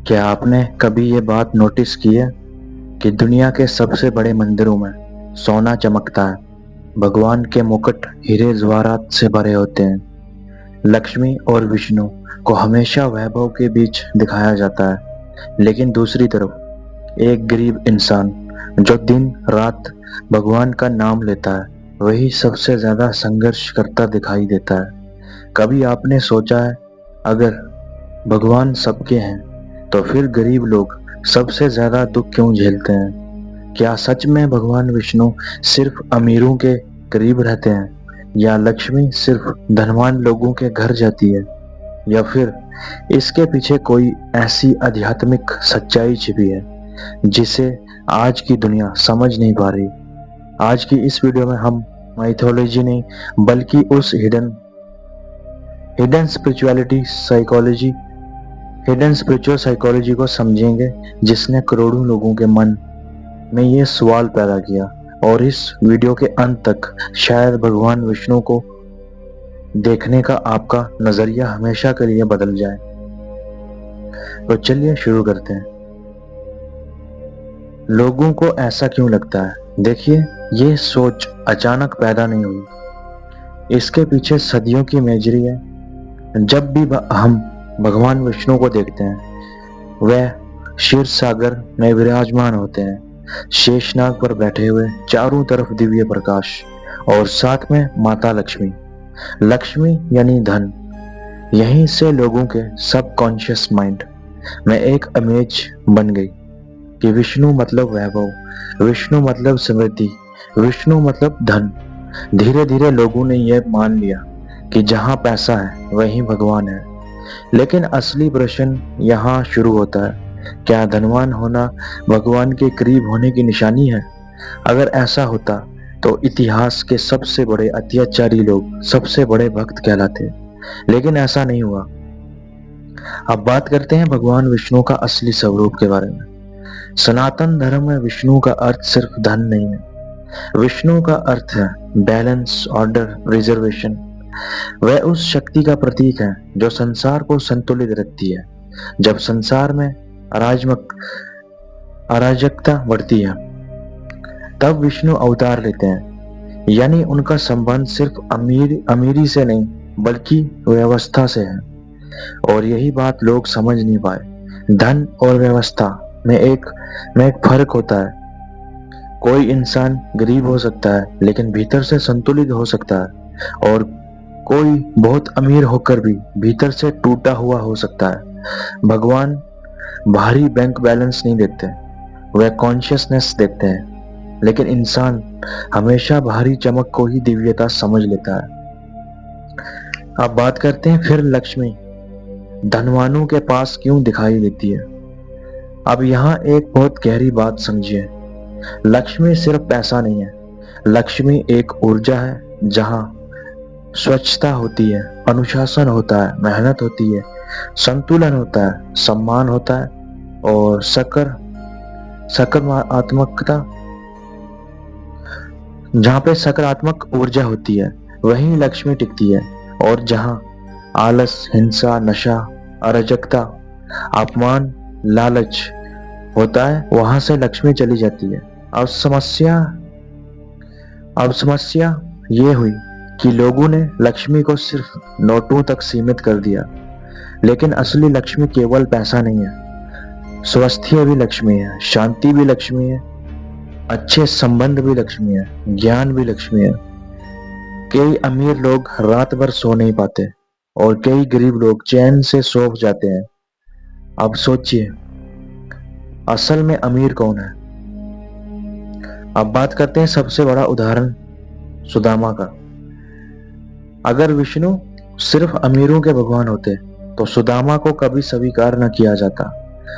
क्या आपने कभी ये बात नोटिस की है कि दुनिया के सबसे बड़े मंदिरों में सोना चमकता है, भगवान के मुकुट हीरे जवाहरात से भरे होते हैं। लक्ष्मी और विष्णु को हमेशा वैभव के बीच दिखाया जाता है, लेकिन दूसरी तरफ एक गरीब इंसान जो दिन रात भगवान का नाम लेता है, वही सबसे ज्यादा संघर्ष करता दिखाई देता है। कभी आपने सोचा है, अगर भगवान सबके हैं तो फिर गरीब लोग सबसे ज्यादा दुख क्यों झेलते हैं? क्या सच में भगवान विष्णु सिर्फ अमीरों के करीब रहते हैं, या लक्ष्मी सिर्फ धनवान लोगों के घर जाती है, या फिर इसके पीछे कोई ऐसी आध्यात्मिक सच्चाई छिपी है जिसे आज की दुनिया समझ नहीं पा रही? आज की इस वीडियो में हम माइथोलॉजी नहीं बल्कि उस हिडन स्पिरिचुअल साइकोलॉजी को समझेंगे जिसने करोड़ों लोगों के मन में ये सवाल पैदा किया। और इस वीडियो के अंत तक शायद भगवान विष्णु को देखने का आपका नजरिया हमेशा के लिए बदल जाए। तो चलिए शुरू करते हैं। लोगों को ऐसा क्यों लगता है? देखिए, ये सोच अचानक पैदा नहीं हुई, इसके पीछे सदियों की इमेजरी है। जब भी हम भगवान विष्णु को देखते हैं, वह क्षीर सागर में विराजमान होते हैं, शेषनाग पर बैठे हुए, चारों तरफ दिव्य प्रकाश, और साथ में माता लक्ष्मी। लक्ष्मी यानी धन। यहीं से लोगों के सबकॉन्शियस माइंड में एक इमेज बन गई कि विष्णु मतलब वैभव, विष्णु मतलब समृद्धि, विष्णु मतलब धन। धीरे धीरे लोगों ने यह मान लिया कि जहां पैसा है वहीं भगवान है। लेकिन असली प्रश्न यहाँ शुरू होता है, क्या धनवान होना भगवान के करीब होने की निशानी है? अगर ऐसा होता तो इतिहास के सबसे बड़े अत्याचारी लोग सबसे बड़े भक्त कहलाते, लेकिन ऐसा नहीं हुआ। अब बात करते हैं भगवान विष्णु का असली स्वरूप के बारे में। सनातन धर्म में विष्णु का अर्थ सिर्फ धन नहीं है, विष्णु का अर्थ है बैलेंस, ऑर्डर, रिजर्वेशन। वह उस शक्ति का प्रतीक है जो संसार को संतुलित रखती है। जब संसार में अराजकता बढ़ती है, तब विष्णु अवतार लेते हैं। यानी उनका संबंध सिर्फ अमीरी से नहीं बल्कि व्यवस्था से है। और यही बात लोग समझ नहीं पाए। धन और व्यवस्था में एक फर्क होता है। कोई इंसान गरीब हो सकता है लेकिन भीतर से संतुलित हो सकता है, और कोई बहुत अमीर होकर भी भीतर से टूटा हुआ हो सकता है। भगवान भारी बैंक बैलेंस नहीं देते, वह कॉन्शियसनेस देते हैं। लेकिन इंसान हमेशा भारी चमक को ही दिव्यता समझ लेता है। अब बात करते हैं फिर लक्ष्मी धनवानों के पास क्यों दिखाई देती है। अब यहाँ एक बहुत गहरी बात समझिए। लक्ष्मी सिर्फ पैसा नहीं है, लक्ष्मी एक ऊर्जा है जहां स्वच्छता होती है, अनुशासन होता है, मेहनत होती है, संतुलन होता है, सम्मान होता है, और सकारात्मकता। जहां पे सकारात्मक ऊर्जा होती है वहीं लक्ष्मी टिकती है, और जहां आलस, हिंसा, नशा, अराजकता, अपमान, लालच होता है वहां से लक्ष्मी चली जाती है। अब समस्या ये हुई कि लोगों ने लक्ष्मी को सिर्फ नोटों तक सीमित कर दिया। लेकिन असली लक्ष्मी केवल पैसा नहीं है, स्वास्थ्य भी लक्ष्मी है, शांति भी लक्ष्मी है, अच्छे संबंध भी लक्ष्मी है, ज्ञान भी लक्ष्मी है। कई अमीर लोग रात भर सो नहीं पाते और कई गरीब लोग चैन से सो जाते हैं। अब सोचिए, असल में अमीर कौन है? अब बात करते हैं सबसे बड़ा उदाहरण सुदामा का। अगर विष्णु सिर्फ अमीरों के भगवान होते तो सुदामा को कभी स्वीकार न किया जाता।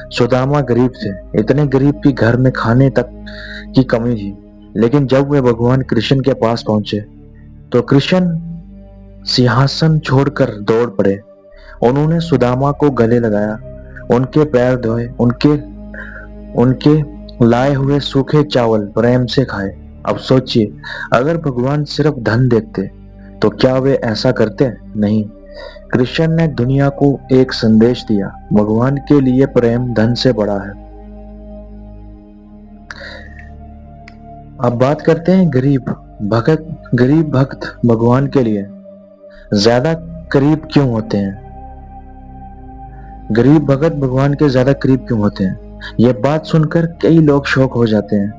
सुदामा गरीब थे, इतने गरीब कि घर में खाने तक की कमी थी। लेकिन जब वे भगवान कृष्ण के पास पहुंचे तो कृष्ण सिंहासन छोड़कर दौड़ पड़े। उन्होंने सुदामा को गले लगाया, उनके पैर धोए, उनके लाए हुए सूखे चावल प्रेम से खाए। अब सोचिए, अगर भगवान सिर्फ धन देखते तो क्या वे ऐसा करते? नहीं। कृष्ण ने दुनिया को एक संदेश दिया, भगवान के लिए प्रेम धन से बड़ा है। अब बात करते हैं गरीब भक्त भगवान के लिए ज्यादा करीब क्यों होते हैं। गरीब भक्त भगवान के ज्यादा करीब क्यों होते हैं, ये बात सुनकर कई लोग शौक हो जाते हैं,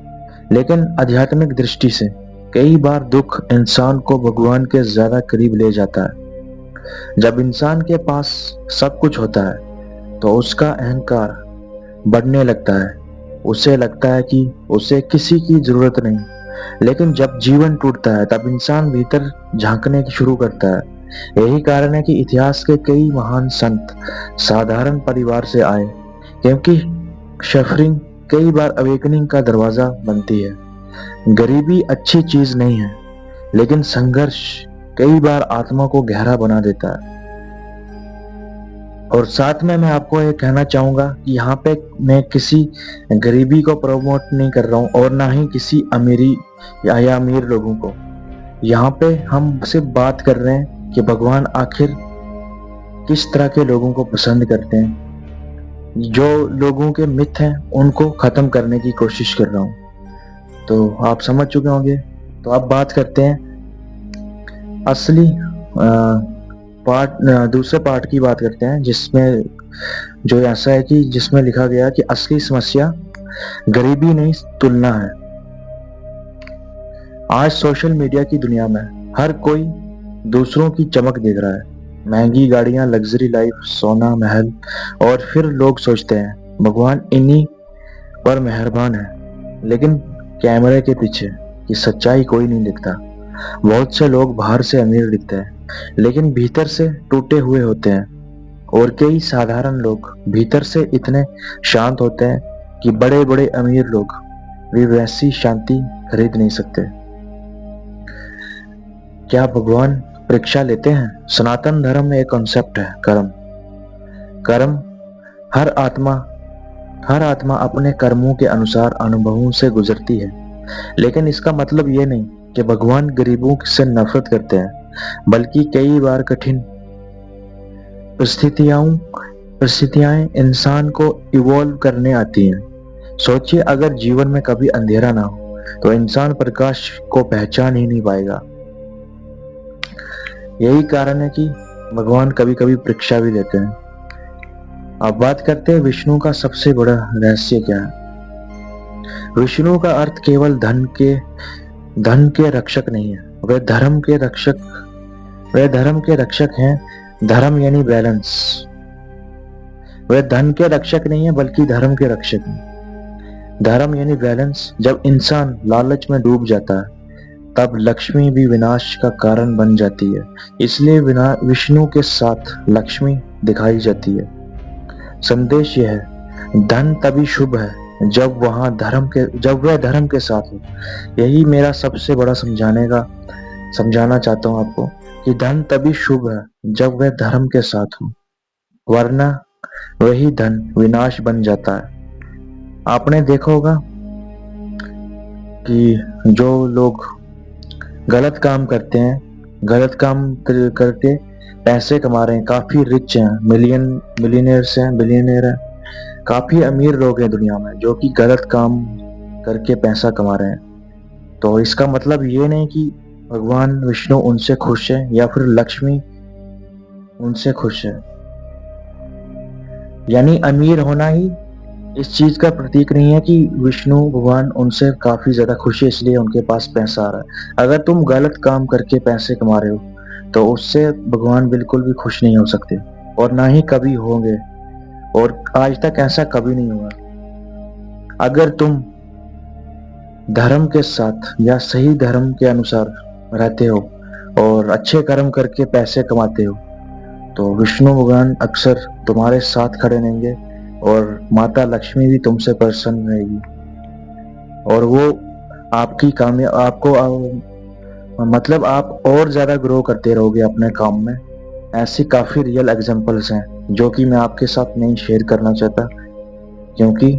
लेकिन आध्यात्मिक दृष्टि से कई बार दुख इंसान को भगवान के ज्यादा करीब ले जाता है। जब इंसान के पास सब कुछ होता है तो उसका अहंकार बढ़ने लगता है, उसे लगता है कि उसे किसी की जरूरत नहीं। लेकिन जब जीवन टूटता है तब इंसान भीतर झांकने शुरू करता है। यही कारण है कि इतिहास के कई महान संत साधारण परिवार से आए, क्योंकि सफरिंग कई बार अवेकनिंग का दरवाजा बनती है। गरीबी अच्छी चीज नहीं है, लेकिन संघर्ष कई बार आत्मा को गहरा बना देता है। और साथ में मैं आपको ये कहना चाहूंगा कि यहाँ पे मैं किसी गरीबी को प्रमोट नहीं कर रहा हूँ और ना ही किसी अमीरी या अमीर लोगों को। यहाँ पे हम सिर्फ बात कर रहे हैं कि भगवान आखिर किस तरह के लोगों को पसंद करते हैं। जो लोगों के मिथ हैं उनको खत्म करने की कोशिश कर रहा हूँ, तो आप समझ चुके होंगे। तो अब बात करते हैं असली दूसरे पार्ट की बात करते हैं, जिसमें जो ऐसा है कि जिसमें लिखा गया कि असली समस्या गरीबी नहीं तुलना है। आज सोशल मीडिया की दुनिया में हर कोई दूसरों की चमक देख रहा है, महंगी गाड़ियां, लग्जरी लाइफ, सोना महल, और फिर लोग सोचते हैं भगवान इन्हीं पर मेहरबान है। लेकिन कैमरे के पीछे की सच्चाई कोई नहीं दिखता। बहुत से लोग बाहर से अमीर दिखते हैं, लेकिन भीतर से टूटे हुए होते हैं। और कई साधारण लोग भीतर से इतने शांत होते हैं कि बड़े बड़े अमीर लोग भी वैसी शांति खरीद नहीं सकते। क्या भगवान परीक्षा लेते हैं? सनातन धर्म में एक कॉन्सेप्ट है, कर्म। हर आत्मा अपने कर्मों के अनुसार अनुभवों से गुजरती है। लेकिन इसका मतलब ये नहीं कि भगवान गरीबों से नफरत करते हैं, बल्कि कई बार कठिन परिस्थितियां इंसान को इवॉल्व करने आती हैं। सोचिए, अगर जीवन में कभी अंधेरा ना हो तो इंसान प्रकाश को पहचान ही नहीं पाएगा। यही कारण है कि भगवान कभी कभी परीक्षा भी लेते हैं। अब बात करते हैं विष्णु का सबसे बड़ा रहस्य क्या है। विष्णु का अर्थ केवल धन के रक्षक नहीं है, वे धर्म के रक्षक हैं। धर्म यानी बैलेंस। वे धन के रक्षक नहीं है, बल्कि धर्म के रक्षक हैं। धर्म यानी बैलेंस। जब इंसान लालच में डूब जाता है तब लक्ष्मी भी विनाश का कारण बन जाती है। इसलिए विष्णु के साथ लक्ष्मी दिखाई जाती है। संदेश यह है, धन तभी शुभ है जब वह धर्म के साथ हो। यही मेरा सबसे बड़ा समझाना चाहता हूँ आपको, कि धन तभी शुभ है जब वह धर्म के साथ हो, वरना वही धन विनाश बन जाता है। आपने देखा होगा कि जो लोग गलत काम करते हैं, गलत काम करके पैसे कमा रहे हैं, काफी रिच हैं, बिलियनियर हैं, काफी अमीर लोग हैं दुनिया में जो कि गलत काम करके पैसा कमा रहे हैं। तो इसका मतलब ये नहीं कि भगवान विष्णु उनसे खुश है या फिर लक्ष्मी उनसे खुश है। यानी अमीर होना ही इस चीज का प्रतीक नहीं है कि विष्णु भगवान उनसे काफी ज्यादा खुश है इसलिए उनके पास पैसा आ रहा है। अगर तुम गलत काम करके पैसे कमा रहे हो तो उससे भगवान बिल्कुल भी खुश नहीं हो सकते, और ना ही कभी होंगे, और आज तक ऐसा कभी नहीं हुआ। अगर तुम धर्म के साथ या सही धर्म के अनुसार रहते हो और अच्छे कर्म करके पैसे कमाते हो तो विष्णु भगवान अक्सर तुम्हारे साथ खड़े रहेंगे और माता लक्ष्मी भी तुमसे प्रसन्न रहेगी, और वो मतलब आप और ज्यादा ग्रो करते रहोगे अपने काम में। ऐसी काफी रियल एग्जांपल्स हैं जो कि मैं आपके साथ नहीं शेयर करना चाहता, क्योंकि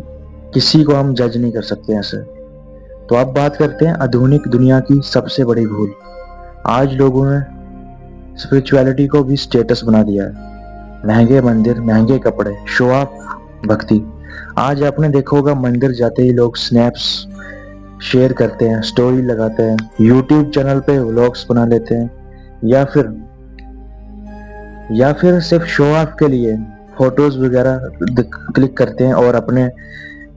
किसी को हम जज नहीं कर सकते ऐसे। तो अब बात करते हैं आधुनिक दुनिया की सबसे बड़ी भूल। आज लोगों में स्पिरिचुअलिटी को भी स्टेटस बना दिया है। महंगे मंदिर, महंगे कपड़े, शो ऑफ, भक्ति। आज आपने देखा होगा मंदिर जाते ही लोग स्नैप्स शेयर करते हैं, स्टोरी लगाते हैं, यूट्यूब चैनल पे व्लॉग्स बना लेते हैं, या फिर सिर्फ शो ऑफ के लिए फोटोज वगैरह क्लिक करते हैं और अपने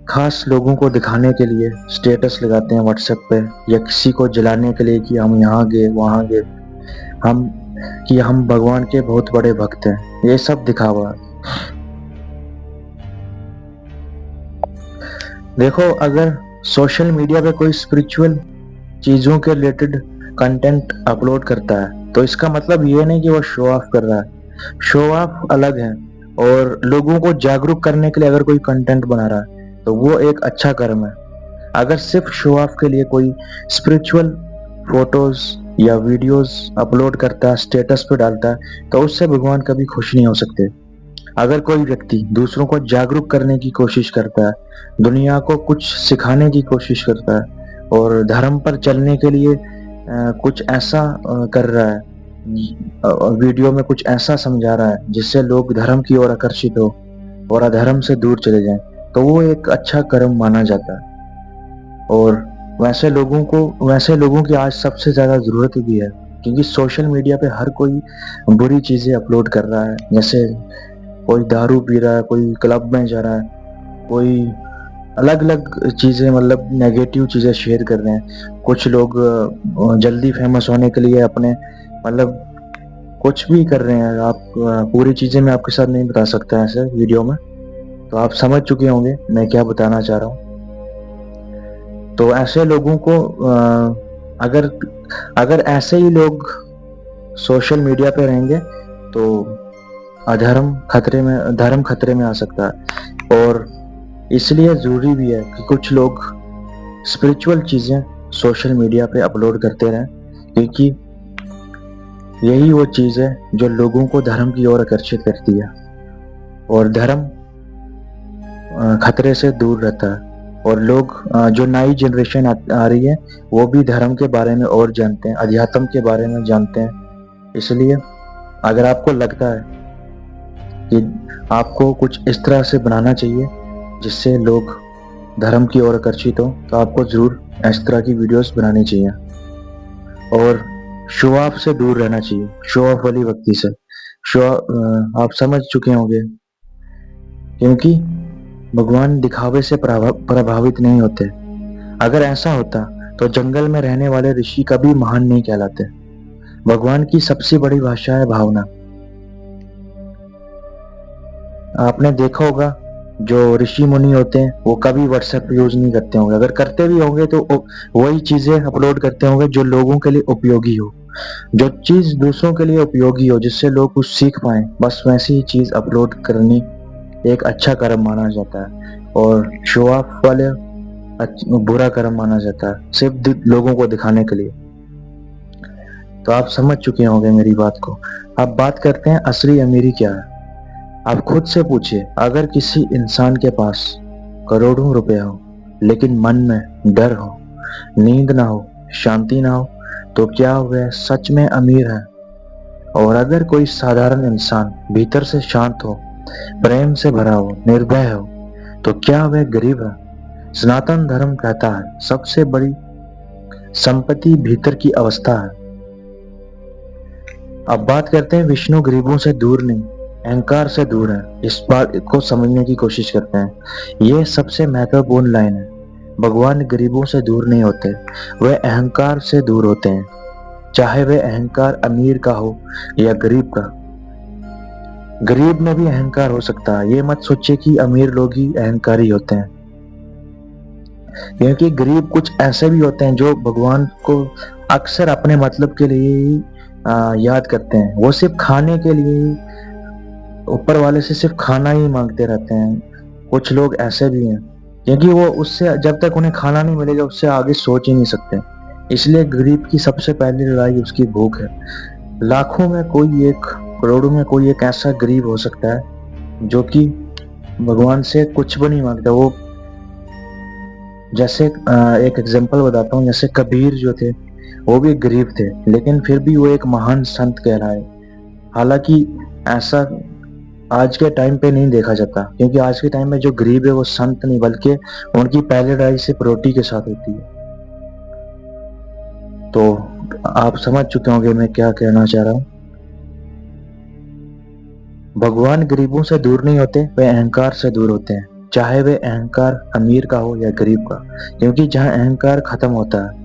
खास लोगों को दिखाने के लिए स्टेटस लगाते हैं व्हाट्सएप पे, या किसी को जलाने के लिए कि हम यहाँ गए वहाँ गए, हम भगवान के बहुत बड़े भक्त हैं। ये सब दिखावा। देखो, अगर सोशल मीडिया पे कोई स्पिरिचुअल चीजों के रिलेटेड कंटेंट अपलोड करता है तो इसका मतलब ये नहीं कि वो शो ऑफ कर रहा है। शो ऑफ अलग है, और लोगों को जागरूक करने के लिए अगर कोई कंटेंट बना रहा है तो वो एक अच्छा कर्म है। अगर सिर्फ शो ऑफ के लिए कोई स्पिरिचुअल फोटोज या वीडियोस अपलोड करता है, स्टेटस पे डालता है, तो उससे भगवान कभी खुश नहीं हो सकते। अगर कोई व्यक्ति दूसरों को जागरूक करने की कोशिश करता है, दुनिया को कुछ सिखाने की कोशिश करता है और धर्म पर चलने के लिए कुछ ऐसा कर रहा है, वीडियो में कुछ ऐसा समझा रहा है जिससे लोग धर्म की ओर आकर्षित हो और अधर्म से दूर चले जाएं, तो वो एक अच्छा कर्म माना जाता है। और वैसे लोगों की आज सबसे ज्यादा जरूरत भी है, क्योंकि सोशल मीडिया पे हर कोई बुरी चीजें अपलोड कर रहा है। जैसे कोई दारू पी रहा है, कोई क्लब में जा रहा है, कोई अलग अलग चीजें, मतलब नेगेटिव चीजें शेयर कर रहे हैं। कुछ लोग जल्दी फेमस होने के लिए अपने, मतलब कुछ भी कर रहे हैं। आप पूरी चीजें मैं आपके साथ नहीं बता सकता ऐसे वीडियो में, तो आप समझ चुके होंगे मैं क्या बताना चाह रहा हूँ। तो ऐसे लोगों को अगर ऐसे ही लोग सोशल मीडिया पे रहेंगे तो धर्म खतरे में आ सकता है। और इसलिए जरूरी भी है कि कुछ लोग स्पिरिचुअल चीजें सोशल मीडिया पे अपलोड करते रहें, क्योंकि यही वो चीज है जो लोगों को धर्म की ओर आकर्षित करती है, और धर्म खतरे से दूर रहता है। और लोग, जो नई जनरेशन आ रही है, वो भी धर्म के बारे में और जानते हैं, अध्यात्म के बारे में जानते हैं। इसलिए अगर आपको लगता है कि आपको कुछ इस तरह से बनाना चाहिए जिससे लोग धर्म की ओर आकर्षित हो, तो आपको जरूर इस तरह की वीडियोस बनानी चाहिए और शो ऑफ से दूर रहना चाहिए, शो ऑफ वाली व्यक्ति से। आप समझ चुके होंगे, क्योंकि भगवान दिखावे से प्रभावित नहीं होते। अगर ऐसा होता तो जंगल में रहने वाले ऋषि कभी महान नहीं कहलाते। भगवान की सबसे बड़ी भाषा है भावना। आपने देखा होगा जो ऋषि मुनि होते हैं वो कभी व्हाट्सएप यूज नहीं करते होंगे, अगर करते भी होंगे तो वही चीजें अपलोड करते होंगे जो लोगों के लिए उपयोगी हो, जो चीज दूसरों के लिए उपयोगी हो, जिससे लोग कुछ सीख पाए, बस वैसी ही चीज अपलोड करनी एक अच्छा कर्म माना जाता है। और शो ऑफ वाले बुरा कर्म माना जाता है, सिर्फ लोगों को दिखाने के लिए। तो आप समझ चुके होंगे मेरी बात को। अब बात करते हैं असली अमीरी क्या है। आप खुद से पूछिए, अगर किसी इंसान के पास करोड़ों रुपए हो लेकिन मन में डर हो, नींद ना हो, शांति ना हो, तो क्या वह सच में अमीर है? और अगर कोई साधारण इंसान भीतर से शांत हो, प्रेम से भरा हो, निर्भय हो, तो क्या वह गरीब है? सनातन धर्म कहता है सबसे बड़ी संपत्ति भीतर की अवस्था है। अब बात करते हैं विष्णु गरीबों से दूर नहीं, अहंकार से दूर है। इस बात को समझने की कोशिश करते हैं। यह सबसे महत्वपूर्ण लाइन है। भगवान गरीबों से दूर नहीं होते, वह अहंकार से दूर होते हैं, चाहे वह अहंकार अमीर का हो या गरीब का। गरीब में भी अहंकार हो सकता है। ये मत सोचिए कि अमीर लोग ही अहंकारी होते हैं, क्योंकि गरीब कुछ ऐसे भी होते हैं जो भगवान को अक्सर अपने मतलब के लिए ही याद करते हैं। वो सिर्फ खाने के लिए ही ऊपर वाले से सिर्फ खाना ही मांगते रहते हैं। कुछ लोग ऐसे भी हैं, क्योंकि वो उससे, जब तक उन्हें खाना नहीं मिलेगा उससे आगे सोच ही नहीं सकते। इसलिए गरीब की सबसे पहली लड़ाई उसकी भूख है। लाखों में कोई एक, करोड़ों में कोई एक ऐसा गरीब हो सकता है जो कि भगवान से कुछ भी नहीं मांगता। वो, जैसे एक एग्जांपल बताता हूँ, जैसे कबीर जो थे, वो भी गरीब थे, लेकिन फिर भी वो एक महान संत कहलाए। हालांकि ऐसा आज के टाइम पे नहीं देखा जाता, क्योंकि आज के टाइम में जो गरीब है वो संत नहीं बल्कि उनकी पहली लड़ाई सिर्फ रोटी के साथ होती है। तो आप समझ चुके होंगे मैं क्या कहना चाह रहा हूँ। भगवान गरीबों से दूर नहीं होते, वे अहंकार से दूर होते हैं, चाहे वे अहंकार अमीर का हो या गरीब का, क्योंकि जहाँ अहंकार खत्म होता है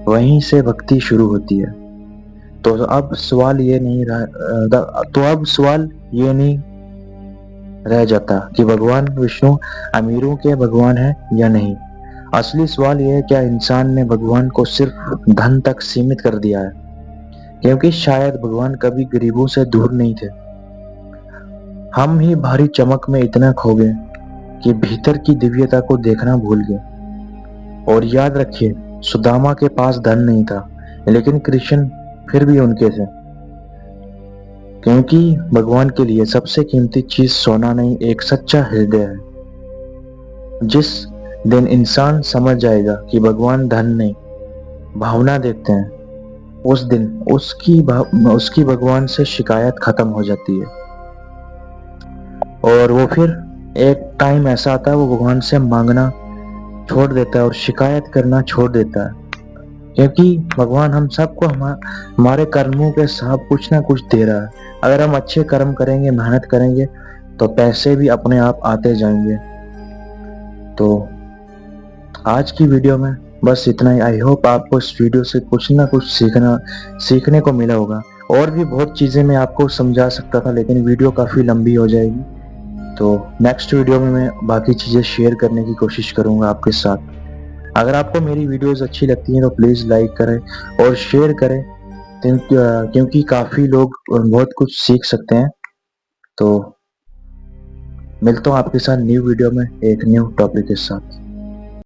वहीं से भक्ति शुरू होती है। तो अब सवाल ये नहीं रह जाता कि भगवान विष्णु अमीरों के भगवान है या नहीं। असली सवाल यह है, क्या इंसान ने भगवान को सिर्फ धन तक सीमित कर दिया है? क्योंकि शायद भगवान कभी गरीबों से दूर नहीं थे, हम ही भारी चमक में इतना खो गए कि भीतर की दिव्यता को देखना भूल गए। और याद रखिए, सुदामा के पास धन नहीं था, लेकिन कृष्ण फिर भी उनके थे, क्योंकि भगवान के लिए सबसे कीमती चीज सोना नहीं, एक सच्चा हृदय है। जिस दिन इंसान समझ जाएगा कि भगवान धन नहीं भावना देखते हैं, उस दिन उसकी भगवान से शिकायत खत्म हो जाती है। और वो फिर एक टाइम ऐसा आता है, वो भगवान से मांगना छोड़ देता है और शिकायत करना छोड़ देता है, क्योंकि भगवान हम सबको हमारे कर्मों के साथ कुछ ना कुछ दे रहा है। अगर हम अच्छे कर्म करेंगे, मेहनत करेंगे, तो पैसे भी अपने आप आते जाएंगे। तो आज की वीडियो में बस इतना ही। आई होप आपको इस वीडियो से कुछ ना कुछ सीखने को मिला होगा। और भी बहुत चीजें मैं आपको समझा सकता था, लेकिन वीडियो काफी लंबी हो जाएगी। तो नेक्स्ट वीडियो में मैं बाकी चीजें शेयर करने की कोशिश करूंगा आपके साथ। अगर आपको मेरी वीडियोस अच्छी लगती हैं तो प्लीज लाइक करें और शेयर करें, क्योंकि काफी लोग बहुत कुछ सीख सकते हैं। तो मिलता हूँ आपके साथ न्यू वीडियो में एक न्यू टॉपिक के साथ।